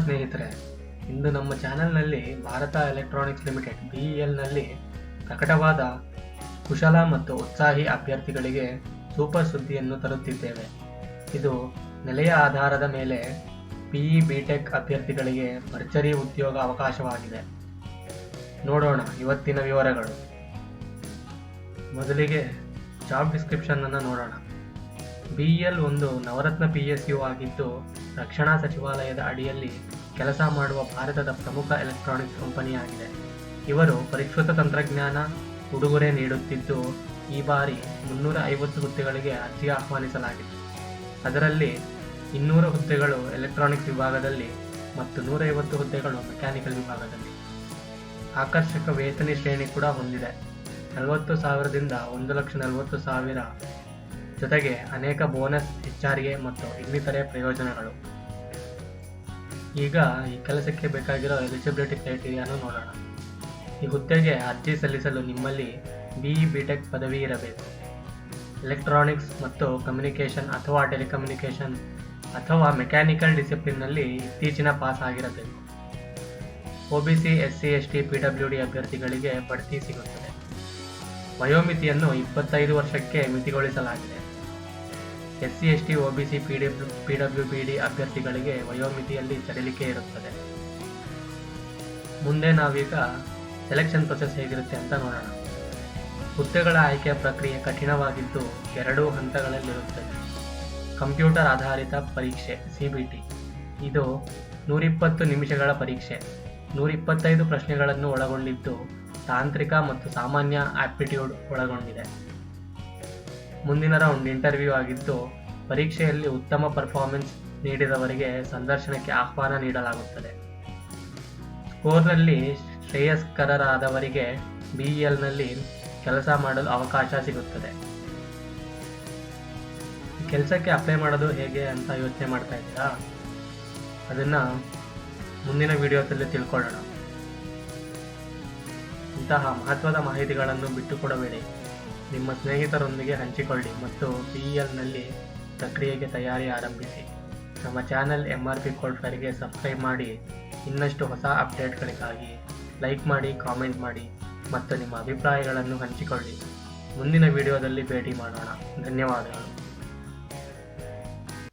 ಸ್ನೇಹಿತರೆ, ಇಂದು ನಮ್ಮ ಚಾನೆಲ್ನಲ್ಲಿ ಭಾರತ ಎಲೆಕ್ಟ್ರಾನಿಕ್ಸ್ ಲಿಮಿಟೆಡ್ BELನಲ್ಲಿ ಪ್ರಕಟವಾದ ಕುಶಲ ಮತ್ತು ಉತ್ಸಾಹಿ ಅಭ್ಯರ್ಥಿಗಳಿಗೆ ಸೂಪರ್ ಸುದ್ದಿಯನ್ನು ತರುತ್ತಿದ್ದೇವೆ. ಇದು ನೆಲೆಯ ಆಧಾರದ ಮೇಲೆ PE BTech ಅಭ್ಯರ್ಥಿಗಳಿಗೆ ಭರ್ಜರಿ ಉದ್ಯೋಗ ಅವಕಾಶವಾಗಿದೆ. ನೋಡೋಣ ಇವತ್ತಿನ ವಿವರಗಳು. ಮೊದಲಿಗೆ ಜಾಬ್ ಡಿಸ್ಕ್ರಿಪ್ಷನ್ ಅನ್ನು ನೋಡೋಣ. BEL ಒಂದು ನವರತ್ನ PSU ಆಗಿದ್ದು, ರಕ್ಷಣಾ ಸಚಿವಾಲಯದ ಅಡಿಯಲ್ಲಿ ಕೆಲಸ ಮಾಡುವ ಭಾರತದ ಪ್ರಮುಖ ಎಲೆಕ್ಟ್ರಾನಿಕ್ಸ್ ಕಂಪನಿಯಾಗಿದೆ. ಇವರು ಪರಿಷ್ಕೃತ ತಂತ್ರಜ್ಞಾನ ಉಡುಗೊರೆ ನೀಡುತ್ತಿದ್ದು, ಈ ಬಾರಿ 350 ಹುದ್ದೆಗಳಿಗೆ ಅರ್ಜಿ ಆಹ್ವಾನಿಸಲಾಗಿದೆ. ಅದರಲ್ಲಿ 200 ಹುದ್ದೆಗಳು ಎಲೆಕ್ಟ್ರಾನಿಕ್ಸ್ ವಿಭಾಗದಲ್ಲಿ ಮತ್ತು 150 ಹುದ್ದೆಗಳು ಮೆಕ್ಯಾನಿಕಲ್ ವಿಭಾಗದಲ್ಲಿ. ಆಕರ್ಷಕ ವೇತನ ಶ್ರೇಣಿ ಕೂಡ ಹೊಂದಿದೆ. 40,000 ದಿಂದ 1,40,000 ಜೊತೆಗೆ ಅನೇಕ ಬೋನಸ್, ಹೆಚ್ಚಾರಿಗೆ ಮತ್ತು ಇನ್ನಿತರೆ ಪ್ರಯೋಜನಗಳು. ಈಗ ಈ ಕೆಲಸಕ್ಕೆ ಬೇಕಾಗಿರೋ ಎಲಿಜಿಬಿಲಿಟಿ ಕ್ರೈಟೀರಿಯಾನು ನೋಡೋಣ. ಈ ಹುದ್ದೆಗೆ ಅರ್ಜಿ ಸಲ್ಲಿಸಲು ನಿಮ್ಮಲ್ಲಿ BE BTech ಪದವಿ ಇರಬೇಕು. ಎಲೆಕ್ಟ್ರಾನಿಕ್ಸ್ ಮತ್ತು ಕಮ್ಯುನಿಕೇಷನ್ ಅಥವಾ ಟೆಲಿಕಮ್ಯುನಿಕೇಷನ್ ಅಥವಾ ಮೆಕ್ಯಾನಿಕಲ್ ಡಿಸಿಪ್ಲಿನ್ನಲ್ಲಿ ಇತ್ತೀಚಿನ ಪಾಸ್ ಆಗಿರಬೇಕು. OBC, SC, ST, PWD ಅಭ್ಯರ್ಥಿಗಳಿಗೆ ಬಡ್ತಿ ಸಿಗುತ್ತದೆ. ವಯೋಮಿತಿಯನ್ನು 25 ವರ್ಷಕ್ಕೆ ಮಿತಿಗೊಳಿಸಲಾಗಿದೆ. SC, ST, OBC, PWBD ಅಭ್ಯರ್ಥಿಗಳಿಗೆ ವಯೋಮಿತಿಯಲ್ಲಿ ಸಡಿಲಿಕೆ ಇರುತ್ತದೆ. ಮುಂದೆ ನಾವೀಗ ಸೆಲೆಕ್ಷನ್ ಪ್ರೊಸೆಸ್ ಹೇಗಿರುತ್ತೆ ಅಂತ ನೋಡೋಣ. ಹುದ್ದೆಗಳ ಆಯ್ಕೆಯ ಪ್ರಕ್ರಿಯೆ ಕಠಿಣವಾಗಿದ್ದು 2 ಹಂತಗಳಲ್ಲಿರುತ್ತದೆ. ಕಂಪ್ಯೂಟರ್ ಆಧಾರಿತ ಪರೀಕ್ಷೆ CBT. ಇದು 120 ನಿಮಿಷಗಳ ಪರೀಕ್ಷೆ. 125 ಪ್ರಶ್ನೆಗಳನ್ನು ಒಳಗೊಂಡಿದ್ದು, ತಾಂತ್ರಿಕ ಮತ್ತು ಸಾಮಾನ್ಯ ಆಪ್ಟಿಟ್ಯೂಡ್ ಒಳಗೊಂಡಿದೆ. ಮುಂದಿನ ರೌಂಡ್ ಇಂಟರ್ವ್ಯೂ ಆಗಿದ್ದು, ಪರೀಕ್ಷೆಯಲ್ಲಿ ಉತ್ತಮ ಪರ್ಫಾರ್ಮೆನ್ಸ್ ನೀಡಿದವರಿಗೆ ಸಂದರ್ಶನಕ್ಕೆ ಆಹ್ವಾನ ನೀಡಲಾಗುತ್ತದೆ. ಸ್ಕೋರ್ನಲ್ಲಿ ಶ್ರೇಯಸ್ಕರರಾದವರಿಗೆ BELನಲ್ಲಿ ಕೆಲಸ ಮಾಡಲು ಅವಕಾಶ ಸಿಗುತ್ತದೆ. ಕೆಲಸಕ್ಕೆ ಅಪ್ಲೈ ಮಾಡೋದು ಹೇಗೆ ಅಂತ ಯೋಚನೆ ಮಾಡ್ತಾ ಇದ್ದೀರಾ? ಅದನ್ನು ಮುಂದಿನ ವಿಡಿಯೋದಲ್ಲಿ ತಿಳ್ಕೊಳ್ಳೋಣ. ಇಂತಹ ಮಹತ್ವದ ಮಾಹಿತಿಗಳನ್ನು ಬಿಟ್ಟುಕೊಡಬೇಡಿ. ನಿಮ್ಮ ಸ್ನೇಹಿತರೊಂದಿಗೆ ಹಂಚಿಕೊಳ್ಳಿ ಮತ್ತು BELನಲ್ಲಿ ಪ್ರಕ್ರಿಯೆಗೆ ತಯಾರಿ ಆರಂಭಿಸಿ. ನಮ್ಮ ಚಾನೆಲ್ MRP ಕೋಡ್ ಫೈರ್ಗೆ ಸಬ್ಸ್ಕ್ರೈಬ್ ಮಾಡಿ. ಇನ್ನಷ್ಟು ಹೊಸ ಅಪ್ಡೇಟ್ಗಳಿಗಾಗಿ ಲೈಕ್ ಮಾಡಿ, ಕಾಮೆಂಟ್ ಮಾಡಿ ಮತ್ತು ನಿಮ್ಮ ಅಭಿಪ್ರಾಯಗಳನ್ನು ಹಂಚಿಕೊಳ್ಳಿ. ಮುಂದಿನ ವಿಡಿಯೋದಲ್ಲಿ ಭೇಟಿ ಮಾಡೋಣ. ಧನ್ಯವಾದಗಳು.